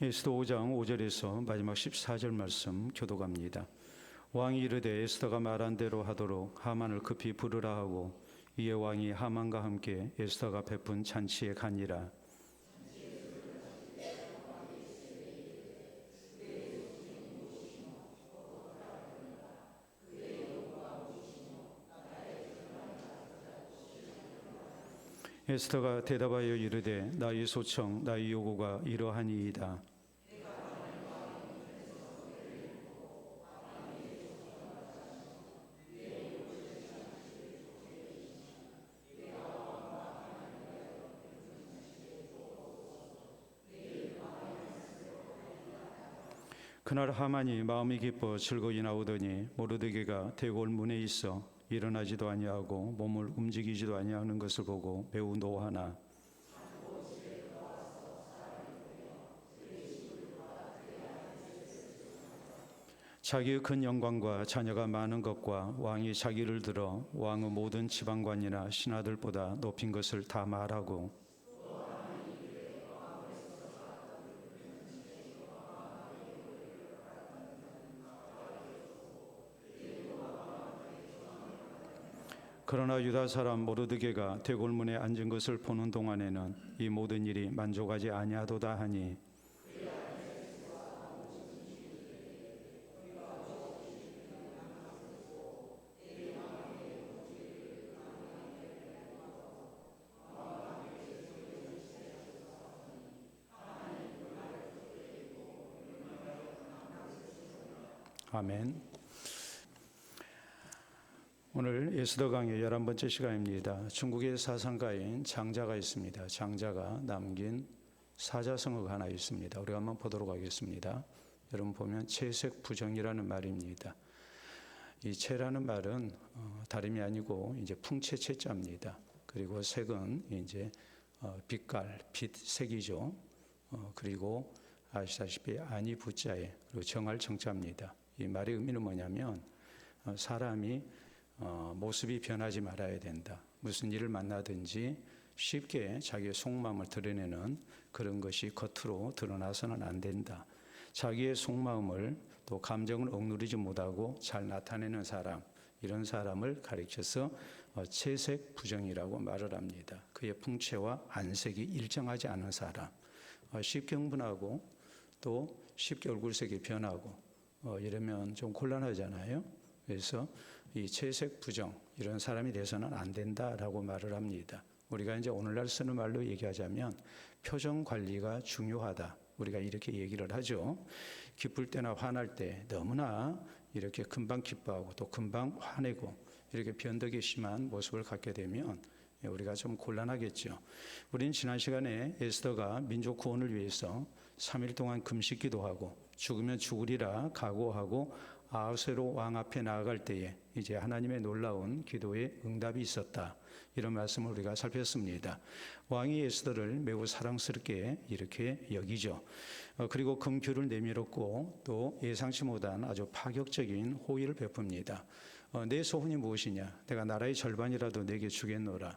에스더 5장 5절에서 마지막 14절 말씀 교독합니다. 왕이 이르되 에스더가 말한 대로 하도록 하만을 급히 부르라 하고 이에 왕이 하만과 함께 에스더가 베푼 잔치에 가니라. 에스더가 대답하여 이르되 나의 소청 나의 요구가 이러하니이다. 그날 하만이 마음이 기뻐 즐거이 나오더니 모르드게가 대궐 문에 있어 일어나지도 아니하고 몸을 움직이지도 아니하는 것을 보고 매우 노하나 자기의 큰 영광과 자녀가 많은 것과 왕이 자기를 들어 왕의 모든 지방관이나 신하들보다 높인 것을 다 말하고 그러나 유다 사람 모르드게가 대궐문에 앉은 것을 보는 동안에는 이 모든 일이 만족하지 아니하도다 하니 아멘. 오늘 에스더 강의 11번째 시간입니다. 중국의 사상가인 장자가 있습니다. 장자가 남긴 사자성어가 하나 있습니다. 우리가 한번 보도록 하겠습니다. 여러분 보면 채색부정이라는 말입니다. 이 채라는 말은 다름이 아니고 이제 풍채채자입니다. 그리고 색은 이제 빛깔, 빛색이죠. 그리고 아시다시피 아니 부자에 그리고 정할 정자입니다. 이 말의 의미는 뭐냐면 사람이 모습이 변하지 말아야 된다. 무슨 일을 만나든지 쉽게 자기의 속마음을 드러내는 그런 것이 겉으로 드러나서는 안 된다. 자기의 속마음을 또 감정을 억누르지 못하고 잘 나타내는 사람, 이런 사람을 가리켜서 채색부정이라고 말을 합니다. 그의 풍채와 안색이 일정하지 않은 사람, 쉽게 흥분하고 또 쉽게 얼굴색이 변하고 이러면 좀 곤란하잖아요. 그래서 이 채색부정 이런 사람이 돼서는 안 된다라고 말을 합니다. 우리가 이제 오늘날 쓰는 말로 얘기하자면 표정 관리가 중요하다. 우리가 이렇게 얘기를 하죠. 기쁠 때나 화날 때 너무나 이렇게 금방 기뻐하고 또 금방 화내고 이렇게 변덕이 심한 모습을 갖게 되면 우리가 좀 곤란하겠죠. 우리는 지난 시간에 에스더가 민족 구원을 위해서 3일 동안 금식 기도하고 죽으면 죽으리라 각오하고 아하수에로 왕 앞에 나아갈 때에 이제 하나님의 놀라운 기도에 응답이 있었다. 이런 말씀을 우리가 살폈습니다. 왕이 에스더를 매우 사랑스럽게 이렇게 여기죠. 그리고 금규를 내밀었고 또 예상치 못한 아주 파격적인 호의를 베풉니다. 내 소원이 무엇이냐? 내가 나라의 절반이라도 내게 주겠노라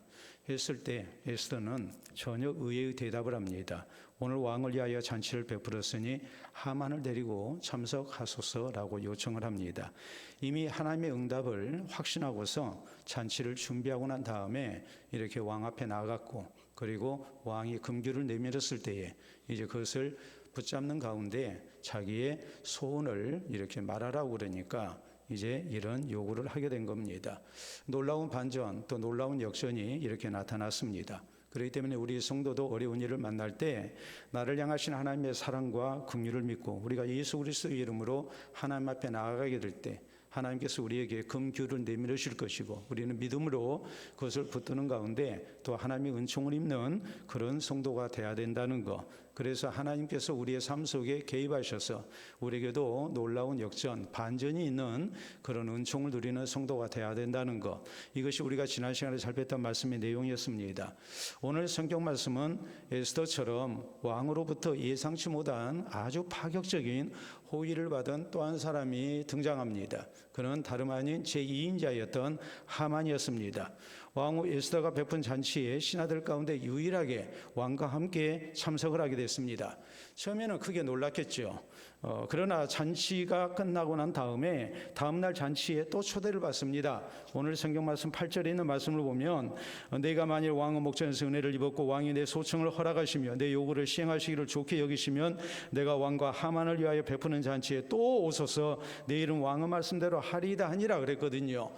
했을 때 에스더는 전혀 의외의 대답을 합니다. 오늘 왕을 위하여 잔치를 베풀었으니 하만을 데리고 참석하소서라고 요청을 합니다. 이미 하나님의 응답을 확신하고서 잔치를 준비하고 난 다음에 이렇게 왕 앞에 나갔고 그리고 왕이 금규를 내밀었을 때에 이제 그것을 붙잡는 가운데 자기의 소원을 이렇게 말하라고 그러니까 이제 이런 요구를 하게 된 겁니다. 놀라운 반전 또 놀라운 역전이 이렇게 나타났습니다. 그렇기 때문에 우리 성도도 어려운 일을 만날 때 나를 향하신 하나님의 사랑과 긍휼을 믿고 우리가 예수 그리스도의 이름으로 하나님 앞에 나아가게 될 때 하나님께서 우리에게 금규를 내밀으실 것이고 우리는 믿음으로 그것을 붙드는 가운데 또 하나님의 은총을 입는 그런 성도가 돼야 된다는 것. 그래서 하나님께서 우리의 삶 속에 개입하셔서 우리에게도 놀라운 역전, 반전이 있는 그런 은총을 누리는 성도가 돼야 된다는 것. 이것이 우리가 지난 시간에 살폈던 말씀의 내용이었습니다. 오늘 성경 말씀은 에스더처럼 왕으로부터 예상치 못한 아주 파격적인 호의를 받은 또 한 사람이 등장합니다. 그는 다름 아닌 제2인자였던 하만이었습니다. 왕후 에스더가 베푼 잔치에 신하들 가운데 유일하게 왕과 함께 참석을 하게 됐습니다. 처음에는 크게 놀랐겠죠. 그러나 잔치가 끝나고 난 다음에 다음날 잔치에 또 초대를 받습니다. 오늘 성경 말씀 8절에 있는 말씀을 보면 내가 만일 왕의 목전에서 은혜를 입었고 왕이 내 소청을 허락하시며 내 요구를 시행하시기를 좋게 여기시면 내가 왕과 하만을 위하여 베푸는 잔치에 또 오소서 내 이름 왕의 말씀대로 하리이다 하니라 그랬거든요.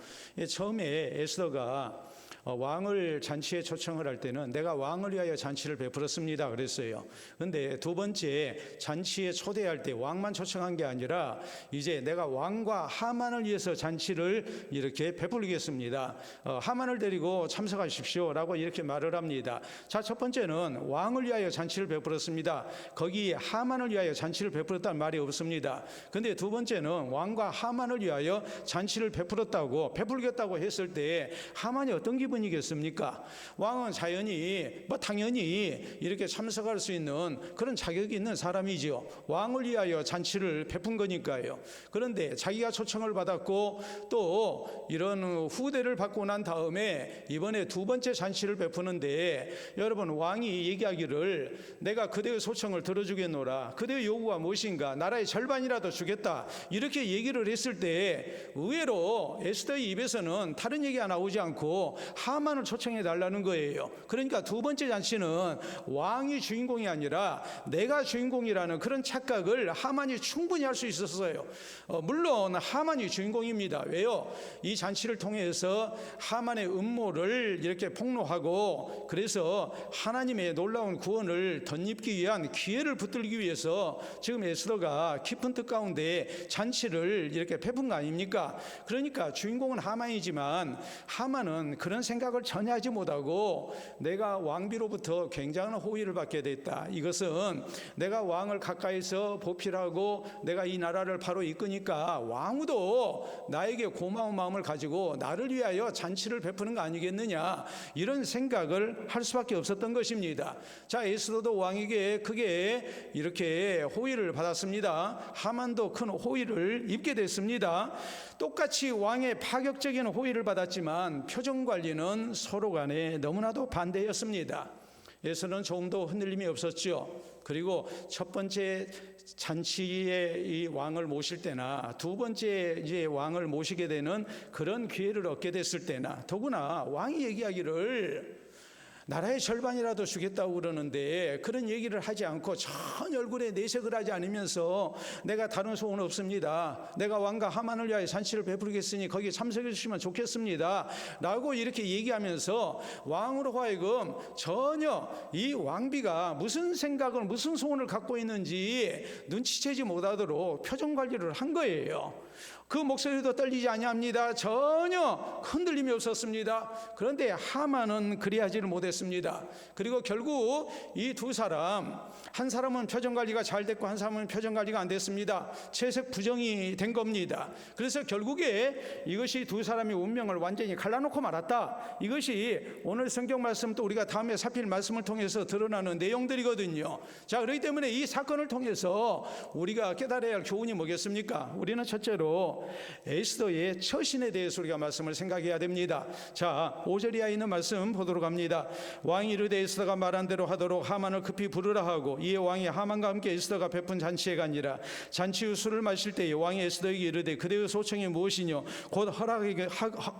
처음에 에스더가 왕을 잔치에 초청을 할 때는 내가 왕을 위하여 잔치를 베풀었습니다 그랬어요. 그런데 두 번째 잔치에 초대할 때 왕만 초청한 게 아니라 이제 내가 왕과 하만을 위해서 잔치를 이렇게 베풀겠습니다. 하만을 데리고 참석하십시오 라고 이렇게 말을 합니다. 자, 첫 번째는 왕을 위하여 잔치를 베풀었습니다. 거기에 하만을 위하여 잔치를 베풀었다는 말이 없습니다. 그런데 두 번째는 왕과 하만을 위하여 잔치를 베풀겠다고 했을 때 하만이 어떤 기분이겠습니까? 왕은 당연히 이렇게 참석할 수 있는 그런 자격이 있는 사람이죠. 왕을 위하여 잔치를 베푼 거니까요. 그런데 자기가 초청을 받았고 또 이런 후대를 받고 난 다음에 이번에 두 번째 잔치를 베푸는데 여러분, 왕이 얘기하기를 내가 그대의 소청을 들어주겠노라, 그대의 요구가 무엇인가, 나라의 절반이라도 주겠다, 이렇게 얘기를 했을 때 의외로 에스더의 입에서는 다른 얘기가 나오지 않고 하만을 초청해 달라는 거예요. 그러니까 두 번째 잔치는 왕이 주인공이 아니라 내가 주인공이라는 그런 착각을 하만이 충분히 할 수 있었어요. 물론 하만이 주인공입니다. 왜요? 이 잔치를 통해서 하만의 음모를 이렇게 폭로하고 그래서 하나님의 놀라운 구원을 덧입기 위한 기회를 붙들기 위해서 지금 에스더가 깊은 뜻 가운데 잔치를 이렇게 베푼 거 아닙니까? 그러니까 주인공은 하만이지만 하만은 그런 생각을 전혀 하지 못하고 내가 왕비로부터 굉장한 호의를 받게 됐다. 이것은 내가 왕을 가까이서 보필하고 내가 이 나라를 바로 이끄니까 왕후도 나에게 고마운 마음을 가지고 나를 위하여 잔치를 베푸는 거 아니겠느냐, 이런 생각을 할 수밖에 없었던 것입니다. 자, 에스더도 왕에게 크게 이렇게 호의를 받았습니다. 하만도 큰 호의를 입게 됐습니다. 똑같이 왕의 파격적인 호의를 받았지만 표정 관리는 서로 간에 너무나도 반대였습니다. 에스더는 조금도 흔들림이 없었죠. 그리고 첫 번째 잔치에 이 왕을 모실 때나 두 번째 이제 왕을 모시게 되는 그런 기회를 얻게 됐을 때나, 더구나 왕이 얘기하기를 나라의 절반이라도 주겠다고 그러는데 그런 얘기를 하지 않고 전혀 얼굴에 내색을 하지 않으면서 내가 다른 소원 없습니다, 내가 왕과 하만을 위하여 잔치를 베풀겠으니 거기에 참석해 주시면 좋겠습니다 라고 이렇게 얘기하면서 왕으로 하여금 전혀 이 왕비가 무슨 생각을 무슨 소원을 갖고 있는지 눈치채지 못하도록 표정 관리를 한 거예요. 그 목소리도 떨리지 아니합니다. 전혀 흔들림이 없었습니다. 그런데 하만은 그리하지를 못했습니다. 그리고 결국 이 두 사람, 한 사람은 표정 관리가 잘 됐고 한 사람은 표정 관리가 안 됐습니다. 채색 부정이 된 겁니다. 그래서 결국에 이것이 두 사람의 운명을 완전히 갈라놓고 말았다. 이것이 오늘 성경 말씀, 또 우리가 다음에 살필 말씀을 통해서 드러나는 내용들이거든요. 자, 그렇기 때문에 이 사건을 통해서 우리가 깨달아야 할 교훈이 뭐겠습니까? 우리는 첫째로 에스더의 처신에 대해서 우리가 말씀을 생각해야 됩니다. 자, 5절 이하에 있는 말씀 보도록 합니다. 왕이 이르되 에스더가 말한 대로 하도록 하만을 급히 부르라 하고, 이에 왕이 하만과 함께 에스더가 베푼 잔치에 가니라. 잔치 후 술을 마실 때에 왕이 에스더에게 이르되 그대의 소청이 무엇이뇨? 곧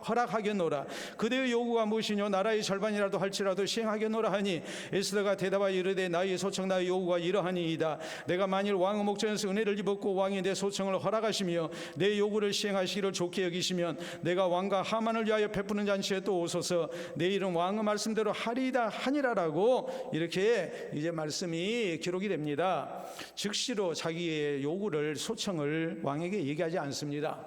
허락하겠노라. 그대의 요구가 무엇이뇨? 나라의 절반이라도 할지라도 시행하겠노라 하니, 에스더가 대답하여 이르되 나의 소청 나의 요구가 이러하니이다. 내가 만일 왕의 목전에서 은혜를 입었고 왕이 내 소청을 허락하시며 내 요구를 시행하시기를 좋게 여기시면 내가 왕과 하만을 위하여 베푸는 잔치에 또 오소서 내 이름 왕의 말씀대로 하리이다 하니라라고 이렇게 이제 말씀이 기록이 됩니다. 즉시로 자기의 요구를, 소청을 왕에게 얘기하지 않습니다.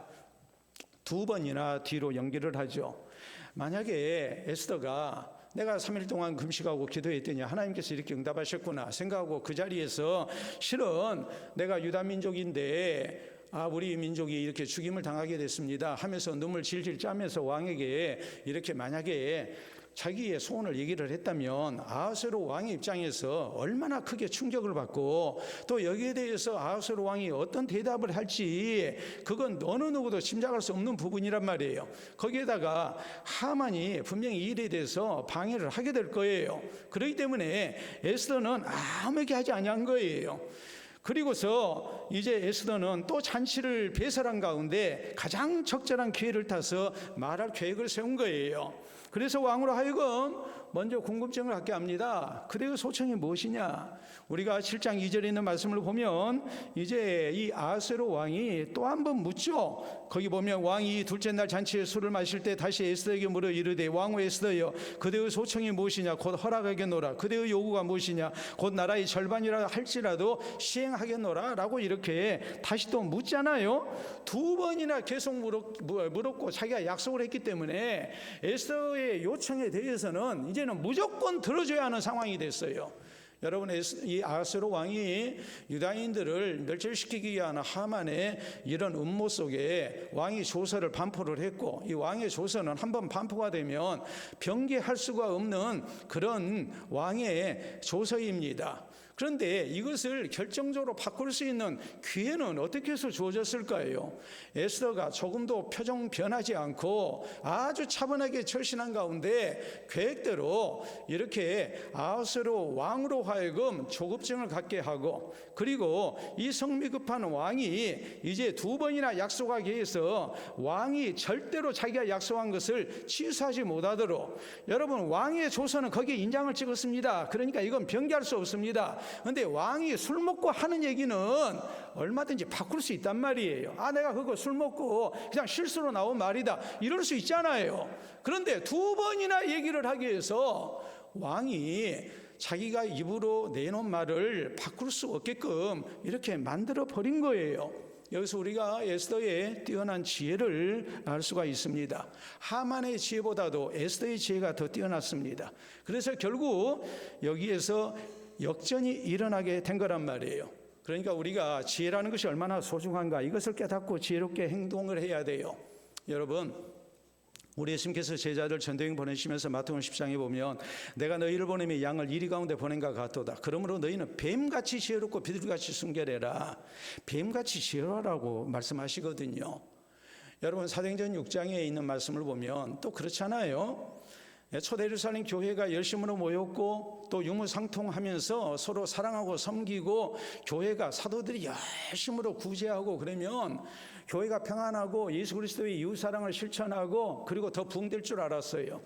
두 번이나 뒤로 연기를 하죠. 만약에 에스더가 내가 3일 동안 금식하고 기도했더니 하나님께서 이렇게 응답하셨구나 생각하고 그 자리에서 실은 내가 유다 민족인데 우리 민족이 이렇게 죽임을 당하게 됐습니다 하면서 눈물 질질 짜면서 왕에게 이렇게 만약에 자기의 소원을 얘기를 했다면 아하스웨로 왕의 입장에서 얼마나 크게 충격을 받고 또 여기에 대해서 아하스웨로 왕이 어떤 대답을 할지 그건 어느 누구도 짐작할 수 없는 부분이란 말이에요. 거기에다가 하만이 분명히 이 일에 대해서 방해를 하게 될 거예요. 그렇기 때문에 에스더는 아무 얘기하지 아니한 거예요. 그리고서 이제 에스더는 또 잔치를 배설한 가운데 가장 적절한 기회를 타서 말할 계획을 세운 거예요. 그래서 왕으로 하여금 먼저 궁금증을 갖게 합니다. 그대의 소청이 무엇이냐? 우리가 7장 2절에 있는 말씀을 보면 이제 이 아하스웨로 왕이 또 한 번 묻죠. 거기 보면 왕이 둘째 날 잔치에 술을 마실 때 다시 에스더에게 물어 이르되 왕후 에스더여 그대의 소청이 무엇이냐 곧 허락하겠노라. 그대의 요구가 무엇이냐 곧 나라의 절반이라 할지라도 시행하겠노라 라고 이렇게 다시 또 묻잖아요. 두 번이나 계속 물었고 자기가 약속을 했기 때문에 에스더의 요청에 대해서는 이제는 무조건 들어줘야 하는 상황이 됐어요. 여러분, 이 아하스웨로 왕이 유다인들을 멸절시키기 위한 하만의 이런 음모 속에 왕이 조서를 반포를 했고 이 왕의 조서는 한번 반포가 되면 변개할 수가 없는 그런 왕의 조서입니다. 그런데 이것을 결정적으로 바꿀 수 있는 기회는 어떻게 해서 주어졌을까요? 에스더가 조금도 표정 변하지 않고 아주 차분하게 절신한 가운데 계획대로 이렇게 아하스웨로 왕으로 하여금 조급증을 갖게 하고 그리고 이 성미급한 왕이 이제 두 번이나 약속하기 위해서 왕이 절대로 자기가 약속한 것을 취소하지 못하도록 여러분 왕의 조서는 거기에 인장을 찍었습니다. 그러니까 이건 변개할 수 없습니다. 그런데 왕이 술 먹고 하는 얘기는 얼마든지 바꿀 수 있단 말이에요. 내가 그거 술 먹고 그냥 실수로 나온 말이다 이럴 수 있잖아요. 그런데 두 번이나 얘기를 하기 위해서 왕이 자기가 입으로 내놓은 말을 바꿀 수 없게끔 이렇게 만들어 버린 거예요. 여기서 우리가 에스더의 뛰어난 지혜를 알 수가 있습니다. 하만의 지혜보다도 에스더의 지혜가 더 뛰어났습니다. 그래서 결국 여기에서 역전이 일어나게 된 거란 말이에요. 그러니까 우리가 지혜라는 것이 얼마나 소중한가 이것을 깨닫고 지혜롭게 행동을 해야 돼요. 여러분, 우리 예수님께서 제자들 전도행 보내시면서 마태복음 10장에 보면 내가 너희를 보내며 양을 이리 가운데 보낸가 같도다. 그러므로 너희는 뱀같이 지혜롭고 비둘기같이 순결해라. 뱀같이 지혜로라고 말씀하시거든요. 여러분, 사도행전 6장에 있는 말씀을 보면 또 그렇잖아요. 초대 예루살렘 교회가 열심으로 모였고 또 유무상통하면서 서로 사랑하고 섬기고 교회가 사도들이 열심으로 구제하고 그러면 교회가 평안하고 예수 그리스도의 이웃사랑을 실천하고 그리고 더 부흥될 줄 알았어요.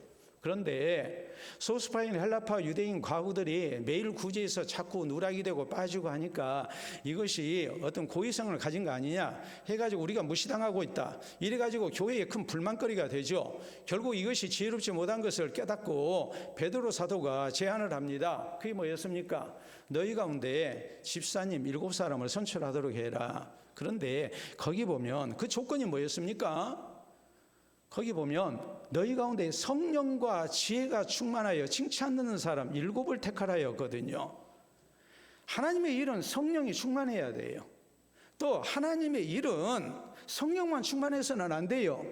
그런데 소수파인 헬라파 유대인 과부들이 매일 구제해서 자꾸 누락이 되고 빠지고 하니까 이것이 어떤 고의성을 가진 거 아니냐 해가지고 우리가 무시당하고 있다 이래가지고 교회에 큰 불만거리가 되죠. 결국 이것이 지혜롭지 못한 것을 깨닫고 베드로 사도가 제안을 합니다. 그게 뭐였습니까? 너희 가운데 집사님 7사람을 선출하도록 해라. 그런데 거기 보면 그 조건이 뭐였습니까? 거기 보면 너희 가운데 성령과 지혜가 충만하여 칭찬 듣는 사람 7을 택하라였거든요. 하나님의 일은 성령이 충만해야 돼요. 또 하나님의 일은 성령만 충만해서는 안 돼요.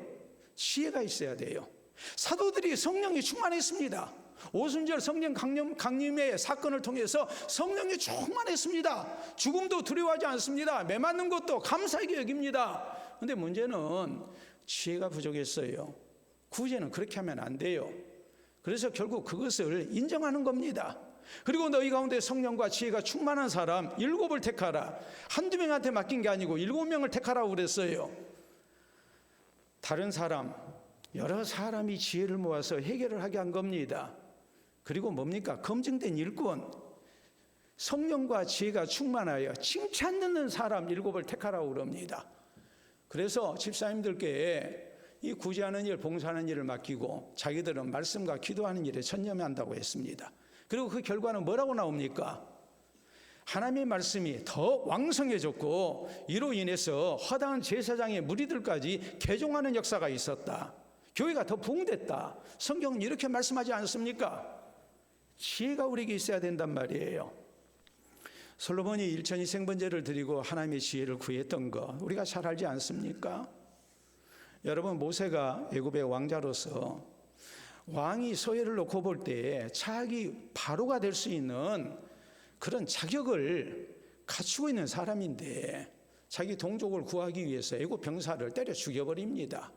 지혜가 있어야 돼요. 사도들이 성령이 충만했습니다. 오순절 성령 강림의 사건을 통해서 성령이 충만했습니다. 죽음도 두려워하지 않습니다. 매 맞는 것도 감사하게 여깁니다. 그런데 문제는 지혜가 부족했어요. 구제는 그렇게 하면 안 돼요. 그래서 결국 그것을 인정하는 겁니다. 그리고 너희 가운데 성령과 지혜가 충만한 사람 7을 택하라. 한두 명한테 맡긴 게 아니고 7명을 택하라고 그랬어요. 다른 사람, 여러 사람이 지혜를 모아서 해결을 하게 한 겁니다. 그리고 뭡니까? 검증된 일꾼, 성령과 지혜가 충만하여 칭찬 듣는 사람 7을 택하라고 그럽니다. 그래서 집사님들께 이 구제하는 일, 봉사하는 일을 맡기고 자기들은 말씀과 기도하는 일에 전념한다고 했습니다. 그리고 그 결과는 뭐라고 나옵니까? 하나님의 말씀이 더 왕성해졌고 이로 인해서 허다한 제사장의 무리들까지 개종하는 역사가 있었다. 교회가 더 부흥됐다. 성경은 이렇게 말씀하지 않습니까? 지혜가 우리에게 있어야 된단 말이에요. 솔로몬이 일천이생번제를 드리고 하나님의 지혜를 구했던 거 우리가 잘 알지 않습니까? 여러분, 모세가 애굽의 왕자로서 왕이 서예를 놓고 볼 때 차기 바로가 될 수 있는 그런 자격을 갖추고 있는 사람인데 자기 동족을 구하기 위해서 애국 병사를 때려 죽여버립니다.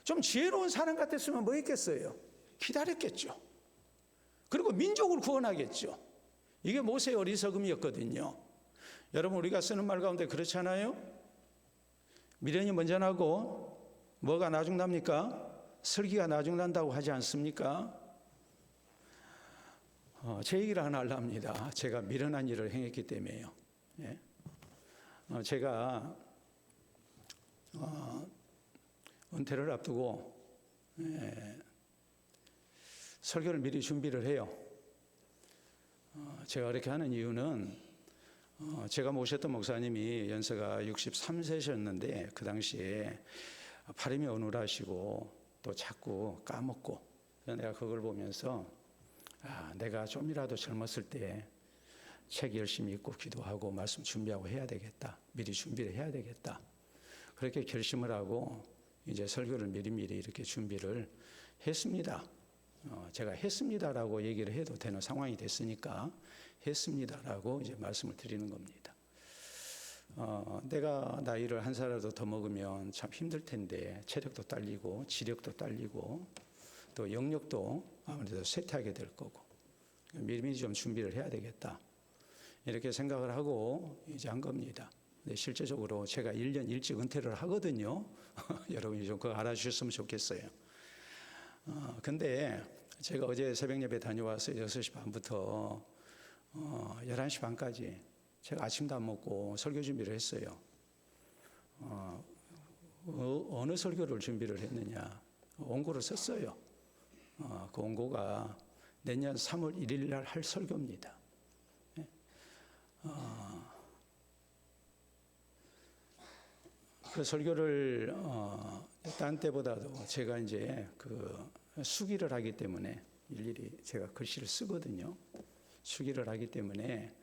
좀 지혜로운 사람 같았으면 뭐 했겠어요? 기다렸겠죠. 그리고 민족을 구원하겠죠. 이게 모세의 어리석음이었거든요. 여러분, 우리가 쓰는 말 가운데 그렇잖아요. 미련이 먼저 나고 뭐가 나중 납니까? 설기가 나중 난다고 하지 않습니까? 제 얘기를 하나 하려 합니다. 제가 미련한 일을 행했기 때문에요. 예? 제가 은퇴를 앞두고 설교를 미리 준비를 해요. 제가 그렇게 하는 이유는 제가 모셨던 목사님이 연세가 63세셨는데 그 당시에 발음이 어눌하시고 또 자꾸 까먹고, 내가 그걸 보면서 내가 좀이라도 젊었을 때 책 열심히 읽고 기도하고 말씀 준비하고 해야 되겠다. 미리 준비를 해야 되겠다. 그렇게 결심을 하고 이제 설교를 미리미리 이렇게 준비를 했습니다. 제가 했습니다라고 얘기를 해도 되는 상황이 됐으니까 했습니다라고 이제 말씀을 드리는 겁니다. 내가 나이를 한 살이라도 더 먹으면 참 힘들 텐데 체력도 딸리고 지력도 딸리고 또 영역도 아무래도 쇠퇴하게 될 거고 미리미리 좀 준비를 해야 되겠다. 이렇게 생각을 하고 이제 한 겁니다. 근데 실제적으로 제가 1년 일찍 은퇴를 하거든요. 여러분이 좀 그거 알아주셨으면 좋겠어요. 근데 제가 어제 새벽 예배 다녀와서 6시 반부터 11시 반까지 제가 아침도 안 먹고 설교 준비를 했어요. 어느 설교를 준비를 했느냐? 원고를 썼어요. 그 원고가 내년 3월 1일 날 할 설교입니다. 그 설교를 딴 때보다도 제가 이제 그 수기를 하기 때문에 일일이 제가 글씨를 쓰거든요. 수기를 하기 때문에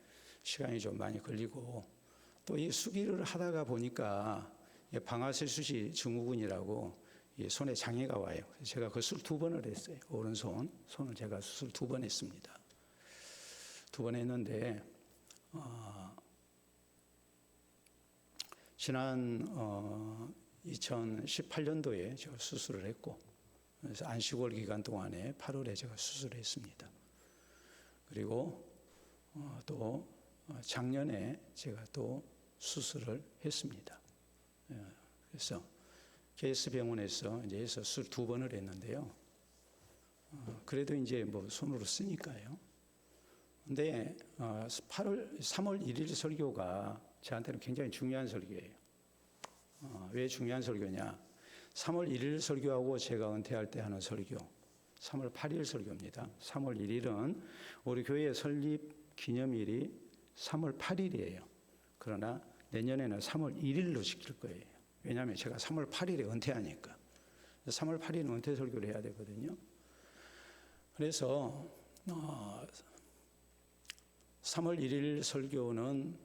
시간이 좀 많이 걸리고 또 이 수기를 하다가 보니까 방아쇠수시 증후군이라고 이 손에 장애가 와요. 제가 그 수술 2번을 했어요. 손을 제가 수술 2번 했습니다. 2번 했는데 지난 2018년도에 제가 수술을 했고 그래서 안식월 기간 동안에 8월에 제가 수술을 했습니다. 그리고 또 작년에 제가 또 수술을 했습니다. 그래서 KS 병원에서 이제 해서 수술 2번을 했는데요. 그래도 이제 뭐 손으로 쓰니까요. 근데 3월 1일 설교가 저한테는 굉장히 중요한 설교예요. 왜 중요한 설교냐? 3월 1일 설교하고 제가 은퇴할 때 하는 설교, 3월 8일 설교입니다. 3월 1일은 우리 교회 설립 기념일이 3월 8일이에요. 그러나 내년에는 3월 1일로 시킬 거예요. 왜냐하면 제가 3월 8일에 은퇴하니까. 3월 8일은 은퇴 설교를 해야 되거든요. 그래서 3월 1일 설교는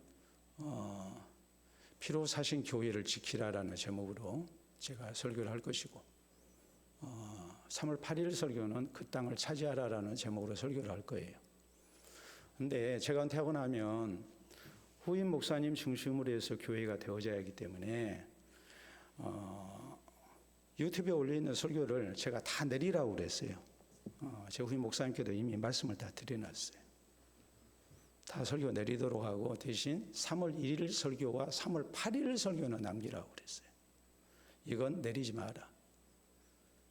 피로 사신 교회를 지키라라는 제목으로 제가 설교를 할 것이고 3월 8일 설교는 그 땅을 차지하라라는 제목으로 설교를 할 거예요. 근데 제가 은퇴하고 나면 후임 목사님 중심으로 해서 교회가 되어져야 하기 때문에 유튜브에 올려있는 설교를 제가 다 내리라고 그랬어요. 제 후임 목사님께도 이미 말씀을 다 드려놨어요. 다 설교 내리도록 하고 대신 3월 1일 설교와 3월 8일 설교는 남기라고 그랬어요. 이건 내리지 마라.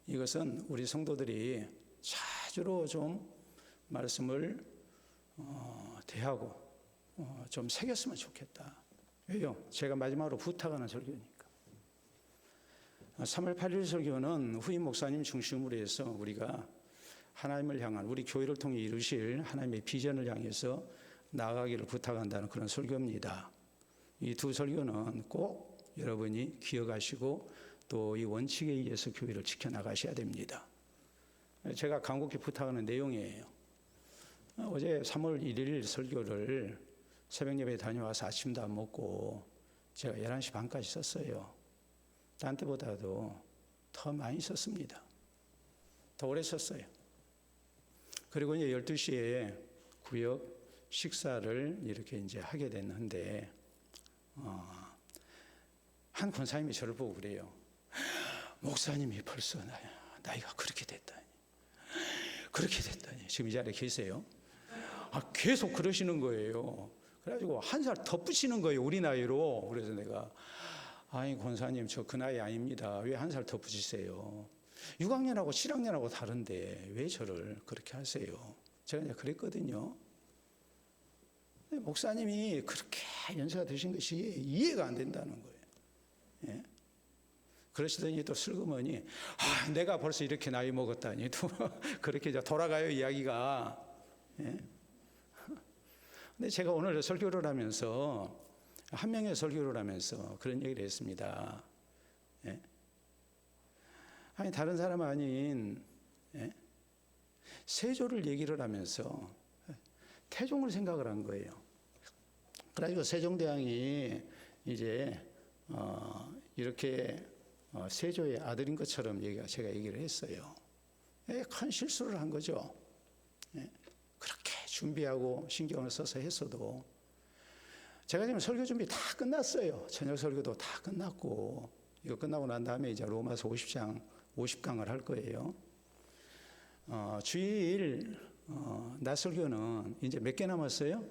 이것은 우리 성도들이 자주로 좀 말씀을 대하고 좀 새겼으면 좋겠다. 왜요? 제가 마지막으로 부탁하는 설교니까. 3월 8일 설교는 후임 목사님 중심으로 해서 우리가 하나님을 향한 우리 교회를 통해 이루실 하나님의 비전을 향해서 나아가기를 부탁한다는 그런 설교입니다. 이 두 설교는 꼭 여러분이 기억하시고 또 이 원칙에 의해서 교회를 지켜나가셔야 됩니다. 제가 간곡히 부탁하는 내용이에요. 어제 3월 1일 설교를 새벽 예배에 다녀와서 아침도 안 먹고 제가 11시 반까지 썼어요. 딴 때보다도 더 많이 썼습니다. 더 오래 썼어요. 그리고 이제 12시에 구역 식사를 이렇게 이제 하게 됐는데, 한 권사님이 저를 보고 그래요. 목사님이 벌써 나이가 그렇게 됐다니. 지금 이 자리에 계세요? 계속 그러시는 거예요. 그래가지고 한 살 덧붙이는 거예요, 우리 나이로. 그래서 내가, 아니 권사님 저 그 나이 아닙니다. 왜 한 살 덧붙이세요? 6학년하고 7학년하고 다른데 왜 저를 그렇게 하세요? 제가 이제 그랬거든요. 목사님이 그렇게 연세가 드신 것이 이해가 안 된다는 거예요. 예? 그러시더니 또 슬그머니, 내가 벌써 이렇게 나이 먹었다니 또 그렇게 이제 돌아가요, 이야기가. 예? 근데 제가 오늘 설교를 하면서, 한 명의 설교를 하면서 그런 얘기를 했습니다. 예? 아니 다른 사람 아닌 세조를 얘기를 하면서 태종을 생각을 한 거예요. 그래가지고 세종대왕이 이제 이렇게 세조의 아들인 것처럼 제가 얘기를 했어요. 큰 실수를 한 거죠. 그렇게 준비하고 신경을 써서 했어도, 제가 지금 설교 준비 다 끝났어요. 저녁 설교도 다 끝났고, 이거 끝나고 난 다음에 이제 로마서 50강을 할 거예요. 주일 낮 설교는 이제 몇 개 남았어요?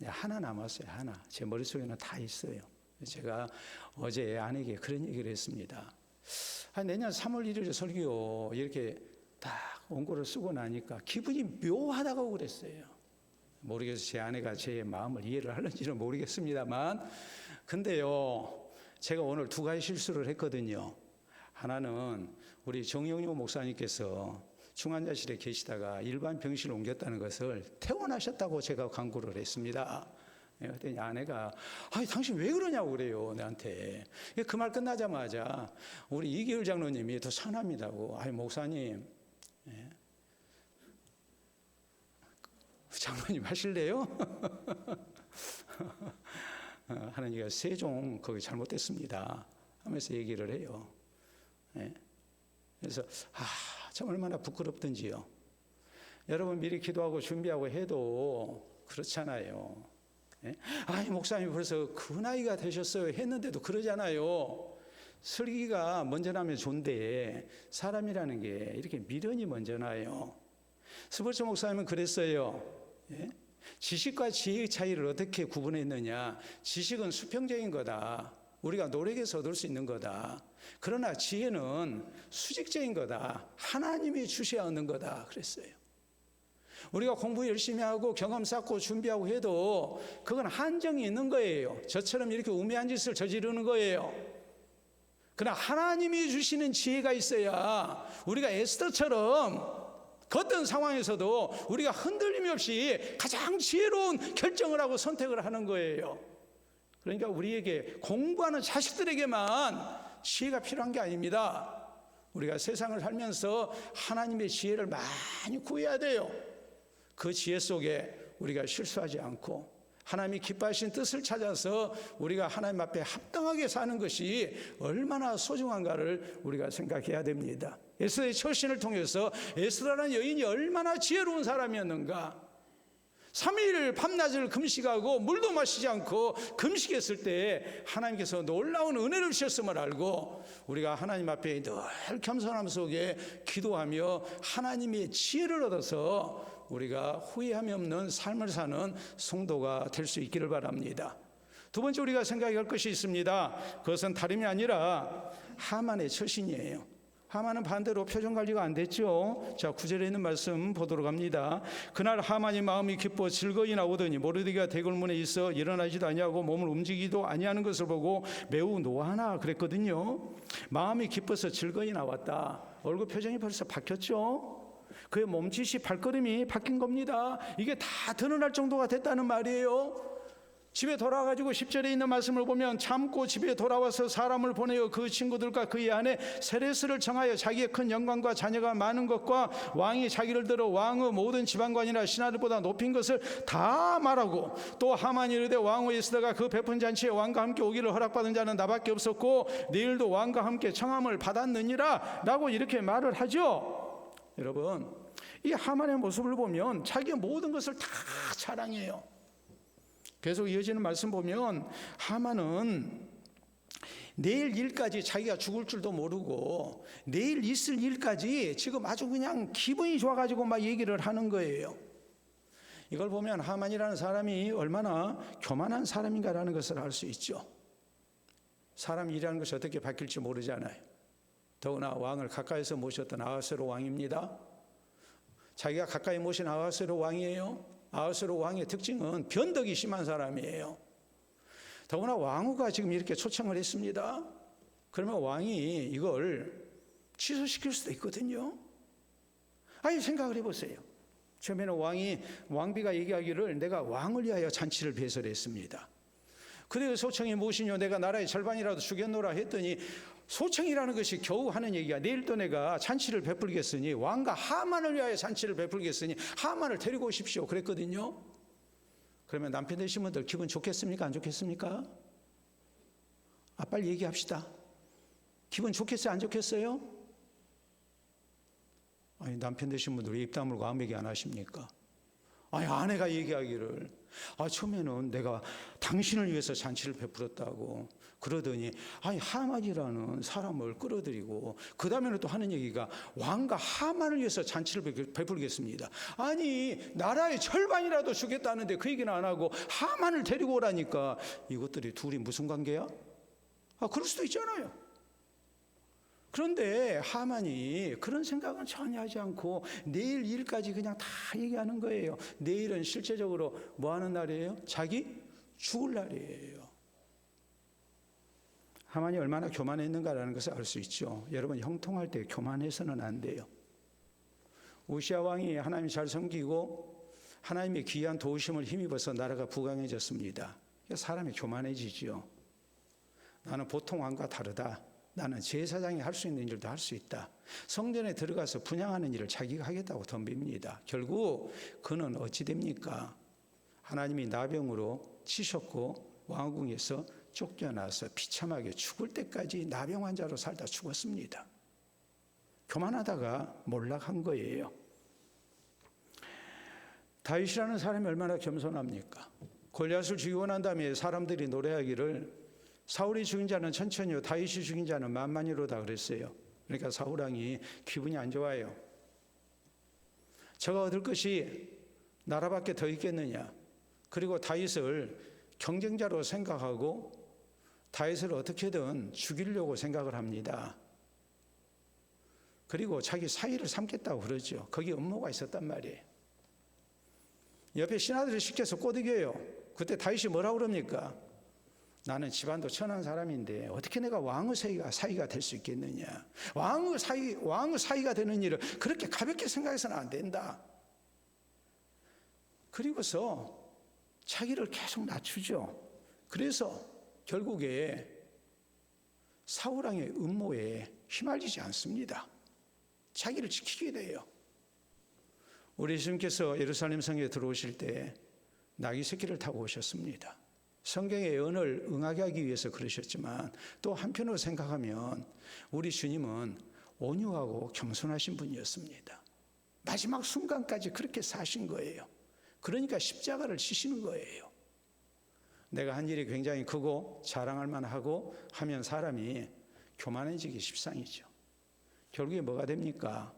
하나 남았어요. 하나. 제 머릿속에는 다 있어요. 제가 어제 아내에게 그런 얘기를 했습니다. 내년 3월 1일에 설교 이렇게 딱 원고를 쓰고 나니까 기분이 묘하다고 그랬어요. 모르겠어요. 제 아내가 제 마음을 이해를 하는지는 모르겠습니다만, 근데요, 제가 오늘 두 가지 실수를 했거든요. 하나는 우리 정영용 목사님께서 중환자실에 계시다가 일반 병실로 옮겼다는 것을 퇴원하셨다고 제가 광고를 했습니다. 그랬더니 아내가, 당신 왜 그러냐고 그래요, 나한테. 그 말 끝나자마자 우리 이기율 장로님이 더 선합니다고. 목사님, 장로님 하실래요? 하나님가 세종 거기 잘못됐습니다 하면서 얘기를 해요. 그래서 참 얼마나 부끄럽든지요. 여러분 미리 기도하고 준비하고 해도 그렇잖아요. 목사님 벌써 그 나이가 되셨어요 했는데도 그러잖아요. 슬기가 먼저 나면 좋은데 사람이라는 게 이렇게 미련이 먼저 나요. 스포츠 목사님은 그랬어요. 지식과 지혜의 차이를 어떻게 구분했느냐. 지식은 수평적인 거다. 우리가 노력해서 얻을 수 있는 거다. 그러나 지혜는 수직적인 거다. 하나님이 주셔야 얻는 거다 그랬어요. 우리가 공부 열심히 하고 경험 쌓고 준비하고 해도 그건 한정이 있는 거예요. 저처럼 이렇게 우매한 짓을 저지르는 거예요. 그러나 하나님이 주시는 지혜가 있어야 우리가 에스더처럼 그 어떤 상황에서도 우리가 흔들림이 없이 가장 지혜로운 결정을 하고 선택을 하는 거예요. 그러니까 우리에게 공부하는 자식들에게만 지혜가 필요한 게 아닙니다. 우리가 세상을 살면서 하나님의 지혜를 많이 구해야 돼요. 그 지혜 속에 우리가 실수하지 않고 하나님이 기뻐하신 뜻을 찾아서 우리가 하나님 앞에 합당하게 사는 것이 얼마나 소중한가를 우리가 생각해야 됩니다. 에스더의 처신을 통해서 에스더라는 여인이 얼마나 지혜로운 사람이었는가. 3일 밤낮을 금식하고 물도 마시지 않고 금식했을 때 하나님께서 놀라운 은혜를 주셨음을 알고 우리가 하나님 앞에 늘 겸손함 속에 기도하며 하나님의 지혜를 얻어서 우리가 후회함이 없는 삶을 사는 성도가 될 수 있기를 바랍니다. 두 번째 우리가 생각할 것이 있습니다. 그것은 다름이 아니라 하만의 처신이에요. 하만은 반대로 표정 관리가 안 됐죠. 자, 9절에 있는 말씀 보도록 합니다. 그날 하만이 마음이 기뻐 즐거이 나오더니 모르드게가 대궐문에 있어 일어나지도 아니하고 몸을 움직이도 아니하는 것을 보고 매우 노하나 그랬거든요. 마음이 기뻐서 즐거이 나왔다. 얼굴 표정이 벌써 바뀌었죠. 그의 몸짓이 발걸음이 바뀐 겁니다. 이게 다 드러날 정도가 됐다는 말이에요. 집에 돌아가지고 10절에 있는 말씀을 보면 참고 집에 돌아와서 사람을 보내어 그 친구들과 그의 아내 세레스를 청하여 자기의 큰 영광과 자녀가 많은 것과 왕이 자기를 들어 왕의 모든 지방관이나 신하들보다 높인 것을 다 말하고 또 하만이 이르되 왕후 에스더가 그 베푼 잔치에 왕과 함께 오기를 허락받은 자는 나밖에 없었고 내일도 왕과 함께 청함을 받았느니라 라고 이렇게 말을 하죠. 여러분, 이 하만의 모습을 보면 자기의 모든 것을 다 자랑해요. 계속 이어지는 말씀 보면 하만은 내일 일까지 자기가 죽을 줄도 모르고 내일 있을 일까지 지금 아주 그냥 기분이 좋아가지고 막 얘기를 하는 거예요. 이걸 보면 하만이라는 사람이 얼마나 교만한 사람인가라는 것을 알 수 있죠. 사람 일이라는 것이 어떻게 바뀔지 모르잖아요. 더구나 왕을 가까이서 모셨던 아하스웨로 왕입니다. 자기가 가까이 모신 아하스웨로 왕이에요. 아하스웨로 왕의 특징은 변덕이 심한 사람이에요. 더구나 왕후가 지금 이렇게 초청을 했습니다. 그러면 왕이 이걸 취소시킬 수도 있거든요. 아니, 생각을 해보세요. 처음에는 왕비가 얘기하기를 내가 왕을 위하여 잔치를 배설했습니다. 그래서 소청이 무엇이뇨? 내가 나라의 절반이라도 주겠노라 했더니 소청이라는 것이 겨우 하는 얘기야. 내일도 내가 잔치를 베풀겠으니 왕과 하만을 위하여 잔치를 베풀겠으니 하만을 데리고 오십시오. 그랬거든요. 그러면 남편 되신 분들 기분 좋겠습니까? 안 좋겠습니까? 빨리 얘기합시다. 기분 좋겠어요? 안 좋겠어요? 아니, 남편 되신 분들 왜 입 다물고 아무 얘기 안 하십니까? 아니, 아내가 얘기하기를 처음에는 내가 당신을 위해서 잔치를 베풀었다고 그러더니 하만이라는 사람을 끌어들이고 그 다음에는 또 하는 얘기가 왕과 하만을 위해서 잔치를 베풀겠습니다. 아니, 나라의 절반이라도 주겠다는데 그 얘기는 안 하고 하만을 데리고 오라니까 이것들이 둘이 무슨 관계야? 그럴 수도 있잖아요. 그런데 하만이 그런 생각은 전혀 하지 않고 내일 일까지 그냥 다 얘기하는 거예요. 내일은 실제적으로 뭐 하는 날이에요? 자기 죽을 날이에요. 하만이 얼마나 교만했는가라는 것을 알 수 있죠. 여러분, 형통할 때 교만해서는 안 돼요. 우시아 왕이 하나님 잘 섬기고 하나님의 귀한 도우심을 힘입어서 나라가 부강해졌습니다. 사람이 교만해지죠. 나는 보통 왕과 다르다. 나는 제사장이 할 수 있는 일도 할 수 있다. 성전에 들어가서 분향하는 일을 자기가 하겠다고 덤빕니다. 결국 그는 어찌 됩니까? 하나님이 나병으로 치셨고 왕궁에서 쫓겨나서 비참하게 죽을 때까지 나병 환자로 살다 죽었습니다. 교만하다가 몰락한 거예요. 다윗이라는 사람이 얼마나 겸손합니까? 골리앗을 죽이고 난 다음에 사람들이 노래하기를 사울이 죽인 자는 천천히요 다윗이 죽인 자는 만만히로다 그랬어요. 그러니까 사울 왕이 기분이 안 좋아요. 저가 얻을 것이 나라밖에 더 있겠느냐. 그리고 다윗을 경쟁자로 생각하고 다윗을 어떻게든 죽이려고 생각을 합니다. 그리고 자기 사위를 삼겠다고 그러죠. 거기에 음모가 있었단 말이에요. 옆에 신하들이 시켜서 꼬드겨요. 그때 다윗이 뭐라고 그럽니까? 나는 집안도 천한 사람인데 어떻게 내가 왕의 사위가 될 수 있겠느냐. 왕의 사위가 되는 일을 그렇게 가볍게 생각해서는 안 된다. 그리고서 자기를 계속 낮추죠. 그래서 결국에 사울왕의 음모에 휘말리지 않습니다. 자기를 지키게 돼요. 우리 예수님께서 예루살렘 성에 들어오실 때 나귀 새끼를 타고 오셨습니다. 성경의 예언을 응하게 하기 위해서 그러셨지만 또 한편으로 생각하면 우리 주님은 온유하고 겸손하신 분이었습니다. 마지막 순간까지 그렇게 사신 거예요. 그러니까 십자가를 지시는 거예요. 내가 한 일이 굉장히 크고 자랑할 만하고 하면 사람이 교만해지기 십상이죠. 결국에 뭐가 됩니까?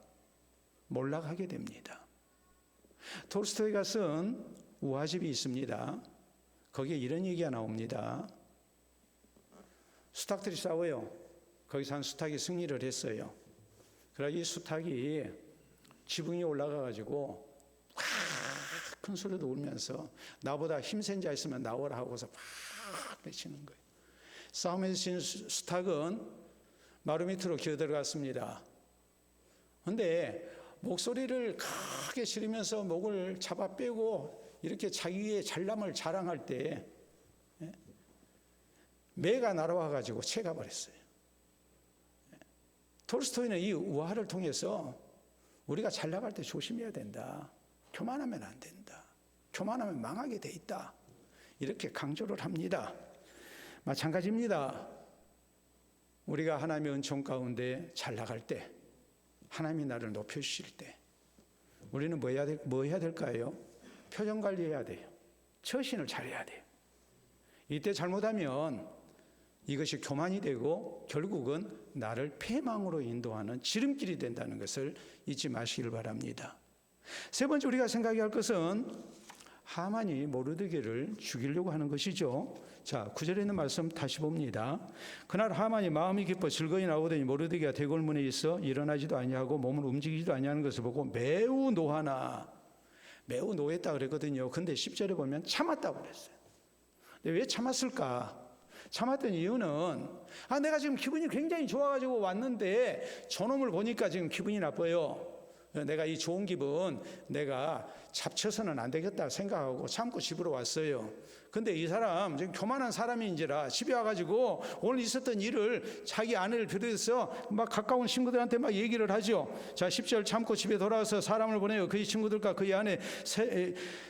몰락하게 됩니다. 톨스토이가 쓴 우화집이 있습니다. 거기에 이런 얘기가 나옵니다. 수탉들이 싸워요. 거기서 한 수탉이 승리를 했어요. 그러자 이 수탉이 지붕에 올라가가지고 큰 소리도 울면서 나보다 힘센 자 있으면 나오라 하고서 막 외치는 거예요. 싸움에서 진 수탉은 마루 밑으로 기어 들어갔습니다. 그런데 목소리를 크게 지르면서 목을 잡아 빼고 이렇게 자기의 잘남을 자랑할 때 매가 날아와가지고 채가버렸어요. 톨스토이는 이 우화를 통해서 우리가 잘 나갈 때 조심해야 된다. 교만하면 안 된다. 교만하면 망하게 돼 있다. 이렇게 강조를 합니다. 마찬가지입니다. 우리가 하나님의 은총 가운데 잘 나갈 때 하나님이 나를 높여주실 때 우리는 뭐 해야 될까요? 표정 관리해야 돼요. 처신을 잘해야 돼요. 이때 잘못하면 이것이 교만이 되고 결국은 나를 패망으로 인도하는 지름길이 된다는 것을 잊지 마시길 바랍니다. 세 번째 우리가 생각해야 할 것은 하만이 모르드게를 죽이려고 하는 것이죠. 자, 9절에 있는 말씀 다시 봅니다. 그날 하만이 마음이 기뻐 즐거이 나오더니 모르드게가 대궐문에 있어 일어나지도 아니하고 몸을 움직이지도 아니하는 것을 보고 매우 노하나, 매우 노했다 그랬거든요. 근데 10절에 보면 참았다고 그랬어요. 근데 왜 참았을까? 참았던 이유는 내가 지금 기분이 굉장히 좋아가지고 왔는데 저놈을 보니까 지금 기분이 나빠요. 내가 이 좋은 기분 내가 잡쳐서는 안 되겠다 생각하고 참고 집으로 왔어요. 근데 이 사람 지금 교만한 사람인지라 집에 와가지고 오늘 있었던 일을 자기 아내를 비롯해서 막 가까운 친구들한테 막 얘기를 하죠. 자, 10절 참고 집에 돌아와서 사람을 보내요. 그의 친구들과 그의 아내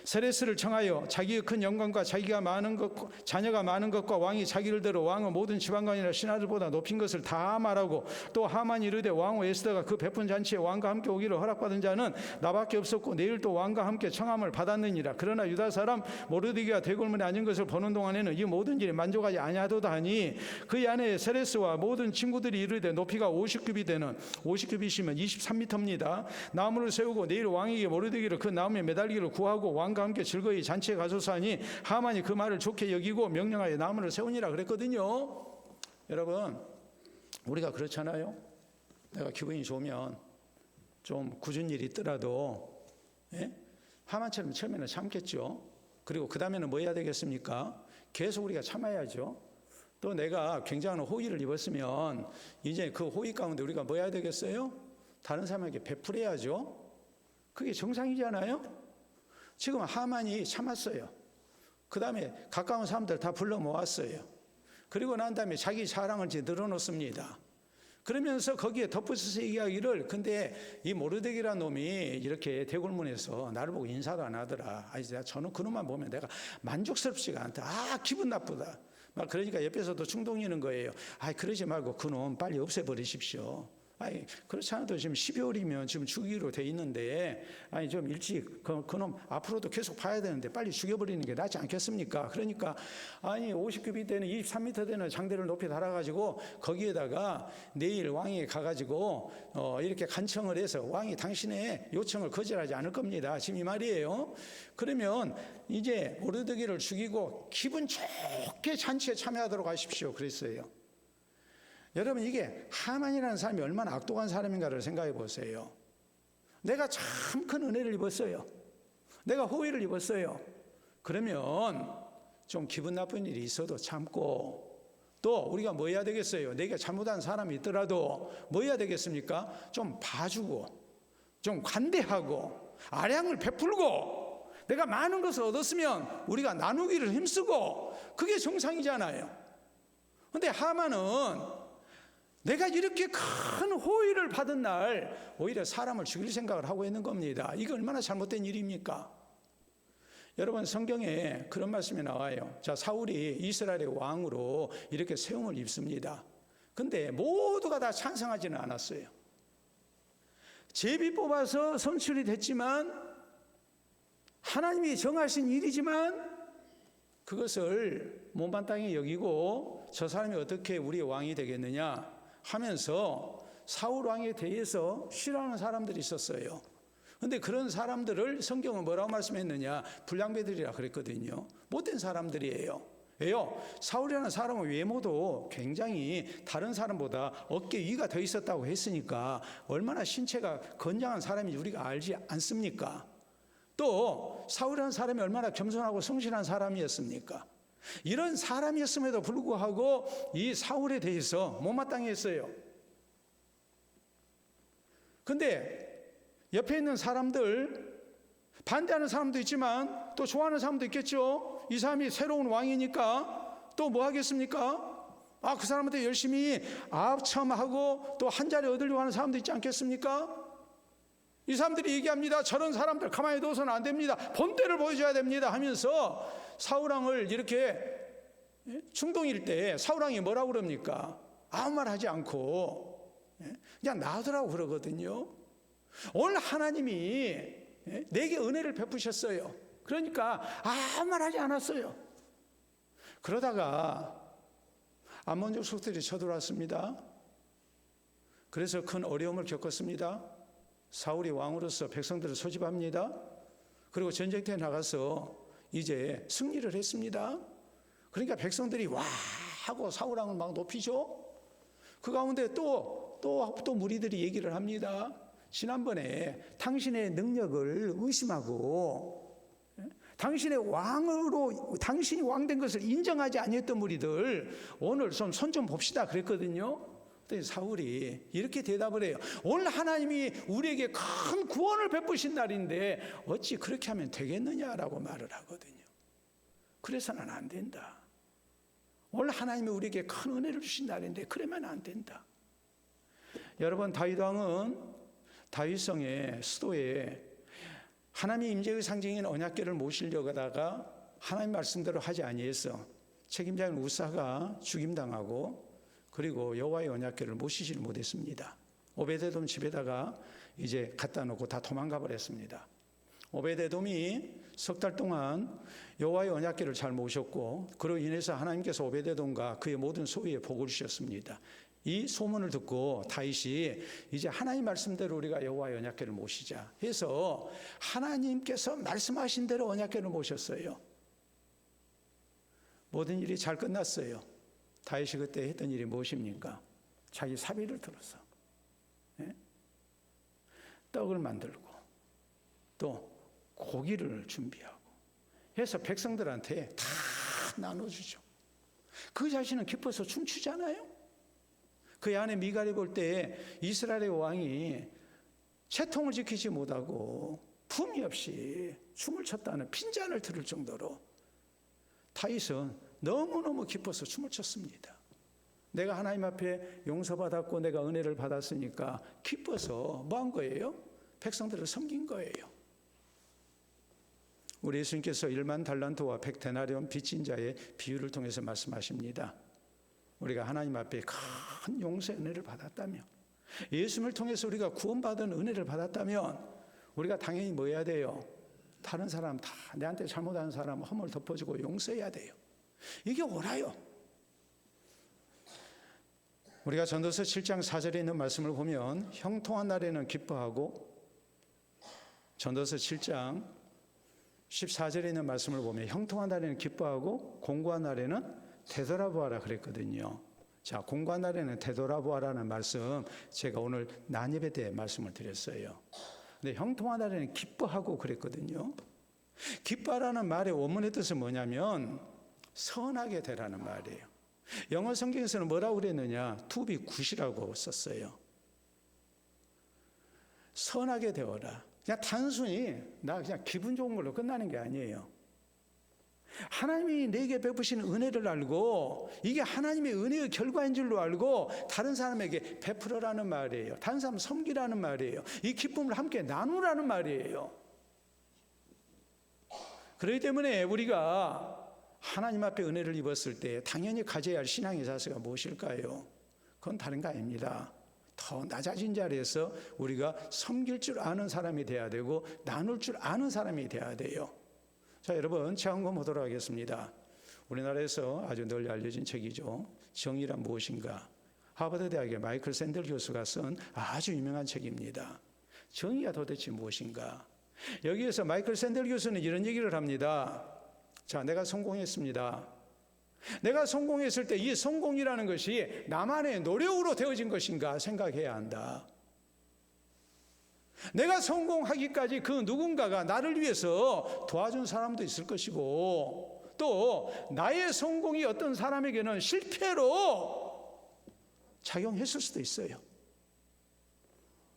세레스를 청하여 자기의 큰 영광과 자기가 많은 것, 자녀가 많은 것과 왕이 자기를 들어 왕은 모든 지방관이나 신하들보다 높인 것을 다 말하고, 또 하만이 이르되 왕후 에스더가 그 베푼 잔치에 왕과 함께 오기를 허락받은 자는 나밖에 없었고 내일 또 왕과 함께 청함을 받았느니라. 그러나 유다 사람 모르드게가 대궐문에 앉은 것을 보는 동안에는 이 모든 일에 만족하지 아니하도다 하니, 그의 아내 세레스와 모든 친구들이 이르되 높이가 50규빗 되는, 50규빗이면 23m입니다. 나무를 세우고 내일 왕에게 모르드게를 그 나무에 매달리기를 구하고 왕과 함께 즐거이 잔치에 가소서 하니, 하만이 그 말을 좋게 여기고 명령하여 나무를 세우니라 그랬거든요. 여러분, 우리가 그렇잖아요. 내가 기분이 좋으면 좀 굳은 일이 있더라도 하만처럼 처음에는 참겠죠. 그리고 그 다음에는 뭐 해야 되겠습니까? 계속 우리가 참아야죠. 또 내가 굉장한 호의를 입었으면 이제 그 호의 가운데 우리가 뭐 해야 되겠어요? 다른 사람에게 베풀어야죠. 그게 정상이잖아요. 지금 하만이 참았어요. 그 다음에 가까운 사람들 다 불러 모았어요. 그리고 난 다음에 자기 자랑을 이제 늘어놓습니다. 그러면서 거기에 덧붙여서 얘기하기를, 근데 이 모르드게라는 놈이 이렇게 대궐문에서 나를 보고 인사도 안 하더라. 저는 그놈만 보면 내가 만족스럽지가 않다. 기분 나쁘다. 막 그러니까 옆에서도 충동이는 거예요. 그러지 말고 그놈 빨리 없애버리십시오. 그렇지 않아도 지금 12월이면 지금 죽이기로 돼 있는데, 좀 일찍 그놈 앞으로도 계속 봐야 되는데 빨리 죽여버리는 게 낫지 않겠습니까? 그러니까 50규빗 되는 23m 되는 장대를 높이 달아가지고 거기에다가 내일 왕이 가가지고 이렇게 간청을 해서 왕이 당신의 요청을 거절하지 않을 겁니다. 지금 이 말이에요. 그러면 이제 모르드게를 죽이고 기분 좋게 잔치에 참여하도록 하십시오. 그랬어요. 여러분, 이게 하만이라는 사람이 얼마나 악독한 사람인가를 생각해 보세요. 내가 참 큰 은혜를 입었어요. 내가 호의를 입었어요. 그러면 좀 기분 나쁜 일이 있어도 참고, 또 우리가 뭐 해야 되겠어요? 내가 잘못한 사람이 있더라도 뭐 해야 되겠습니까? 좀 봐주고, 좀 관대하고, 아량을 베풀고, 내가 많은 것을 얻었으면 우리가 나누기를 힘쓰고, 그게 정상이잖아요. 근데 하만은 내가 이렇게 큰 호의를 받은 날 오히려 사람을 죽일 생각을 하고 있는 겁니다. 이게 얼마나 잘못된 일입니까? 여러분, 성경에 그런 말씀이 나와요. 자, 사울이 이스라엘의 왕으로 이렇게 세움을 입습니다. 근데 모두가 다 찬성하지는 않았어요. 제비 뽑아서 선출이 됐지만, 하나님이 정하신 일이지만 그것을 못마땅히 여기고 저 사람이 어떻게 우리의 왕이 되겠느냐 하면서 사울 왕에 대해서 싫어하는 사람들이 있었어요. 그런데 그런 사람들을 성경은 뭐라고 말씀했느냐? 불량배들이라 그랬거든요. 못된 사람들이에요. 왜요? 사울이라는 사람은 외모도 굉장히 다른 사람보다 어깨 위가 더 있었다고 했으니까 얼마나 신체가 건장한 사람인지 우리가 알지 않습니까? 또 사울이라는 사람이 얼마나 겸손하고 성실한 사람이었습니까? 이런 사람이었음에도 불구하고 이 사울에 대해서 못마땅해 했어요. 근데 옆에 있는 사람들, 반대하는 사람도 있지만 또 좋아하는 사람도 있겠죠. 이 사람이 새로운 왕이니까 또 뭐 하겠습니까? 그 사람한테 열심히 합참하고 또 한 자리 얻으려고 하는 사람도 있지 않겠습니까? 이 사람들이 얘기합니다. 저런 사람들 가만히 둬서는 안 됩니다. 본때를 보여줘야 됩니다 하면서 사울왕을 이렇게 충동일 때 사울왕이 뭐라고 그럽니까? 아무 말 하지 않고 그냥 놔두라고 그러거든요. 오늘 하나님이 내게 은혜를 베푸셨어요. 그러니까 아무 말 하지 않았어요. 그러다가 암몬 족속들이 쳐들어왔습니다. 그래서 큰 어려움을 겪었습니다. 사울이 왕으로서 백성들을 소집합니다. 그리고 전쟁터에 나가서 이제 승리를 했습니다. 그러니까 백성들이 와 하고 사울왕을 막 높이죠. 그 가운데 또 무리들이 얘기를 합니다. 지난번에 당신의 능력을 의심하고 당신이 왕된 것을 인정하지 아니했던 무리들 오늘 손 좀 봅시다 그랬거든요. 그랬더니 사울이 이렇게 대답을 해요. 오늘 하나님이 우리에게 큰 구원을 베푸신 날인데 어찌 그렇게 하면 되겠느냐라고 말을 하거든요. 그래서는 안 된다. 오늘 하나님이 우리에게 큰 은혜를 주신 날인데 그러면 안 된다. 여러분, 다윗 왕은 다윗성의 수도에 하나님의 임재의 상징인 언약궤를 모시려고 하다가 하나님 말씀대로 하지 아니해서 책임자인 우사가 죽임당하고 그리고 여호와의 언약궤를 모시지를 못했습니다. 오베데돔 집에다가 이제 갖다 놓고 다 도망가 버렸습니다. 오베데돔이 석 달 동안 여호와의 언약궤를 잘 모셨고 그로 인해서 하나님께서 오베데돔과 그의 모든 소유에 복을 주셨습니다. 이 소문을 듣고 다윗이 이제 하나님 말씀대로 우리가 여호와의 언약궤를 모시자 해서 하나님께서 말씀하신 대로 언약궤를 모셨어요. 모든 일이 잘 끝났어요. 다윗이 그때 했던 일이 무엇입니까? 자기 사비를 들어서 떡을 만들고 또 고기를 준비하고 해서 백성들한테 다 나눠주죠. 그 자신은 기뻐서 춤추잖아요. 그 안에 미갈이 볼 때 이스라엘의 왕이 채통을 지키지 못하고 품이 없이 춤을 췄다는 핀잔을 들을 정도로 다윗은 너무너무 기뻐서 춤을 췄습니다. 내가 하나님 앞에 용서받았고 내가 은혜를 받았으니까 기뻐서 뭐 한 거예요? 백성들을 섬긴 거예요. 우리 예수님께서 1만 달란트와 100데나리온 빚진 자의 비유를 통해서 말씀하십니다. 우리가 하나님 앞에 큰 용서의 은혜를 받았다면, 예수님을 통해서 우리가 구원받은 은혜를 받았다면 우리가 당연히 뭐 해야 돼요? 다른 사람 다 내한테 잘못한 사람 허물 덮어주고 용서해야 돼요. 이게 옳아요. 우리가 전도서 7장 4절에 있는 말씀을 보면 형통한 날에는 기뻐하고, 전도서 7장 14절에 있는 말씀을 보면 형통한 날에는 기뻐하고 공고한 날에는 되돌아보아라 그랬거든요. 자, 공고한 날에는 되돌아보아라는 말씀 제가 오늘 난예배 때 말씀을 드렸어요. 근데 형통한 날에는 기뻐하고 그랬거든요. 기뻐하라는 말의 원문의 뜻은 뭐냐면 선하게 되라는 말이에요. 영어 성경에서는 뭐라고 그랬느냐? To be good이라고 썼어요. 선하게 되어라. 그냥 단순히 나 그냥 기분 좋은 걸로 끝나는 게 아니에요. 하나님이 내게 베푸시는 은혜를 알고 이게 하나님의 은혜의 결과인 줄로 알고 다른 사람에게 베풀어라는 말이에요. 다른 사람 섬기라는 말이에요. 이 기쁨을 함께 나누라는 말이에요. 그렇기 때문에 우리가 하나님 앞에 은혜를 입었을 때 당연히 가져야 할 신앙의 자세가 무엇일까요? 그건 다른 거 아닙니다. 더 낮아진 자리에서 우리가 섬길 줄 아는 사람이 돼야 되고 나눌 줄 아는 사람이 돼야 돼요. 자, 여러분 체험금 보도록 하겠습니다. 우리나라에서 아주 널리 알려진 책이죠. 정의란 무엇인가? 하버드 대학의 마이클 샌델 교수가 쓴 아주 유명한 책입니다. 정의가 도대체 무엇인가? 여기에서 마이클 샌델 교수는 이런 얘기를 합니다. 자, 내가 성공했습니다. 내가 성공했을 때 이 성공이라는 것이 나만의 노력으로 되어진 것인가 생각해야 한다. 내가 성공하기까지 그 누군가가 나를 위해서 도와준 사람도 있을 것이고 또 나의 성공이 어떤 사람에게는 실패로 작용했을 수도 있어요.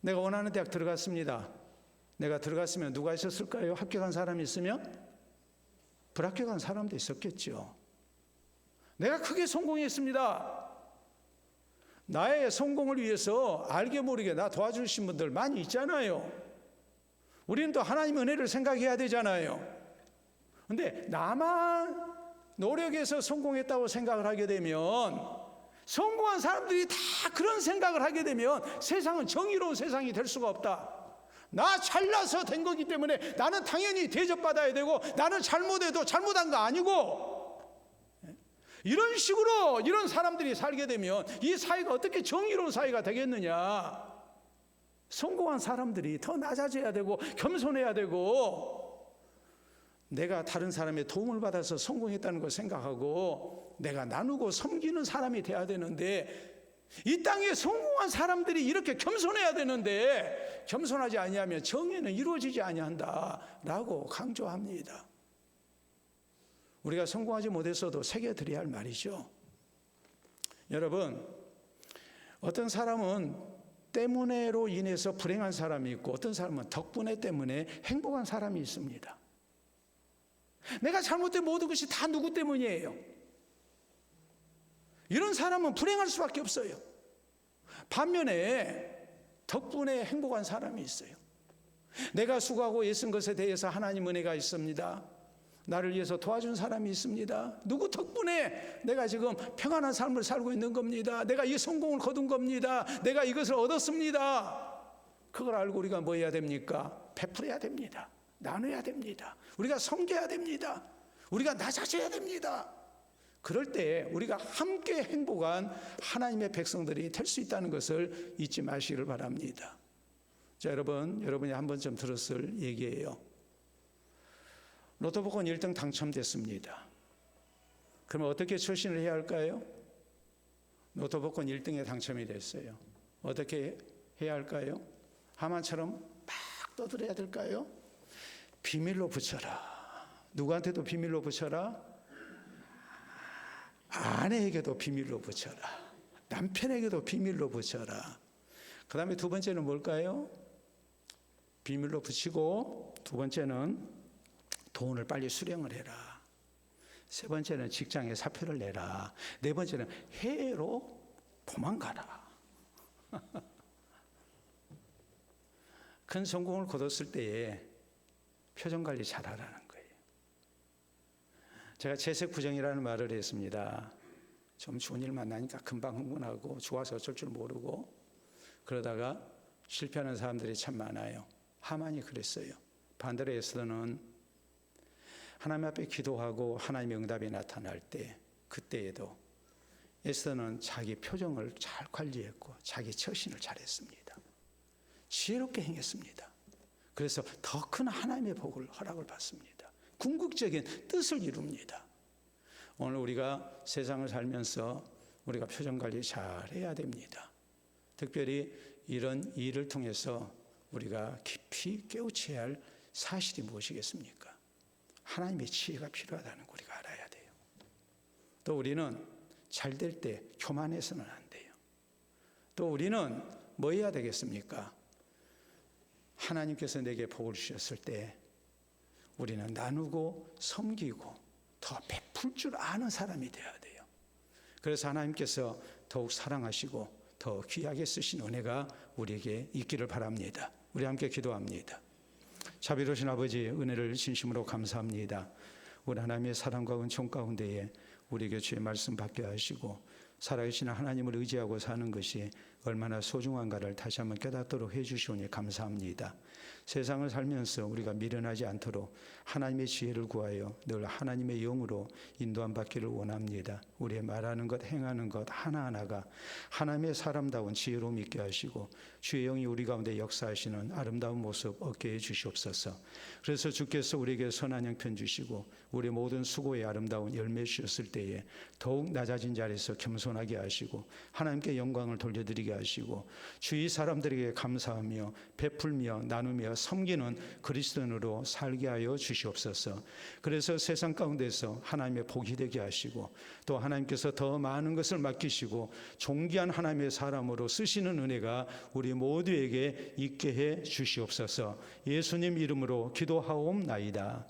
내가 원하는 대학 들어갔습니다. 내가 들어갔으면 누가 있었을까요? 합격한 사람이 있으면 불합격한 사람도 있었겠죠. 내가 크게 성공했습니다. 나의 성공을 위해서 알게 모르게 나 도와주신 분들 많이 있잖아요. 우리는 또 하나님의 은혜를 생각해야 되잖아요. 근데 나만 노력해서 성공했다고 생각을 하게 되면 성공한 사람들이 다 그런 생각을 하게 되면 세상은 정의로운 세상이 될 수가 없다. 나 잘나서 된 거기 때문에 나는 당연히 대접받아야 되고, 나는 잘못해도 잘못한 거 아니고, 이런 식으로 이런 사람들이 살게 되면 이 사회가 어떻게 정의로운 사회가 되겠느냐. 성공한 사람들이 더 낮아져야 되고 겸손해야 되고, 내가 다른 사람의 도움을 받아서 성공했다는 걸 생각하고 내가 나누고 섬기는 사람이 돼야 되는데, 이 땅에 성공한 사람들이 이렇게 겸손해야 되는데 겸손하지 아니하면 정의는 이루어지지 아니한다라고 강조합니다. 우리가 성공하지 못했어도 새겨드려야 할 말이죠. 여러분, 어떤 사람은 때문에로 인해서 불행한 사람이 있고, 어떤 사람은 덕분에 때문에 행복한 사람이 있습니다. 내가 잘못된 모든 것이 다 누구 때문이에요? 이런 사람은 불행할 수밖에 없어요. 반면에 덕분에 행복한 사람이 있어요. 내가 수고하고 애쓴 것에 대해서 하나님 은혜가 있습니다. 나를 위해서 도와준 사람이 있습니다. 누구 덕분에 내가 지금 평안한 삶을 살고 있는 겁니다. 내가 이 성공을 거둔 겁니다. 내가 이것을 얻었습니다. 그걸 알고 우리가 뭐 해야 됩니까? 베풀어야 됩니다. 나눠야 됩니다. 우리가 섬겨야 됩니다. 우리가 낮아져야 됩니다. 그럴 때 우리가 함께 행복한 하나님의 백성들이 될 수 있다는 것을 잊지 마시기를 바랍니다. 자, 여러분이 한 번쯤 들었을 얘기예요. 로또 복권 1등 당첨됐습니다. 그러면 어떻게 출신을 해야 할까요? 로또 복권 1등에 당첨이 됐어요. 어떻게 해야 할까요? 하만처럼 막 떠들어야 될까요? 비밀로 붙여라. 누구한테도 비밀로 붙여라. 아내에게도 비밀로 붙여라. 남편에게도 비밀로 붙여라. 그 다음에 두 번째는 뭘까요? 비밀로 붙이고, 두 번째는 돈을 빨리 수령을 해라. 세 번째는 직장에 사표를 내라. 네 번째는 해외로 도망가라. 큰 성공을 거뒀을 때에 표정 관리 잘하라는 거예요. 제가 채색부정이라는 말을 했습니다. 좀 좋은 일 만나니까 금방 흥분하고 좋아서 어쩔 줄 모르고, 그러다가 실패하는 사람들이 참 많아요. 하만이 그랬어요. 반대로 에스더는 하나님 앞에 기도하고 하나님의 응답이 나타날 때, 그때에도 에스더는 자기 표정을 잘 관리했고 자기 처신을 잘했습니다. 지혜롭게 행했습니다. 그래서 더 큰 하나님의 복을 허락을 받습니다. 궁극적인 뜻을 이룹니다. 오늘 우리가 세상을 살면서 우리가 표정 관리 잘 해야 됩니다. 특별히 이런 일을 통해서 우리가 깊이 깨우쳐야 할 사실이 무엇이겠습니까? 하나님의 지혜가 필요하다는 거 우리가 알아야 돼요. 또 우리는 잘 될 때 교만해서는 안 돼요. 또 우리는 뭐 해야 되겠습니까? 하나님께서 내게 복을 주셨을 때 우리는 나누고 섬기고 더 베풀 줄 아는 사람이 되어야 돼요. 그래서 하나님께서 더욱 사랑하시고 더 귀하게 쓰신 은혜가 우리에게 있기를 바랍니다. 우리 함께 기도합니다. 자비로우신 아버지, 은혜를 진심으로 감사합니다. 우리 하나님의 사랑과 은총 가운데에 우리에게 주의 말씀 받게 하시고 살아계신 하나님을 의지하고 사는 것이 얼마나 소중한가를 다시 한번 깨닫도록 해주시오니 감사합니다. 세상을 살면서 우리가 미련하지 않도록 하나님의 지혜를 구하여 늘 하나님의 영으로 인도함 받기를 원합니다. 우리의 말하는 것, 행하는 것 하나하나가 하나님의 사람다운 지혜로움 있게 하시고 주의 영이 우리 가운데 역사하시는 아름다운 모습 얻게 해 주시옵소서. 그래서 주께서 우리에게 선한 형편 주시고 우리 모든 수고의 아름다운 열매 주셨을 때에 더욱 낮아진 자리에서 겸손하게 하시고 하나님께 영광을 돌려드리게 하시고 주위 사람들에게 감사하며 베풀며 나누며 섬기는 그리스도인으로 살게 하여 주시옵소서. 그래서 세상 가운데서 하나님의 복이 되게 하시고 또 하나님께서 더 많은 것을 맡기시고 존귀한 하나님의 사람으로 쓰시는 은혜가 우리 모두에게 있게 해 주시옵소서. 예수님 이름으로 기도하옵나이다.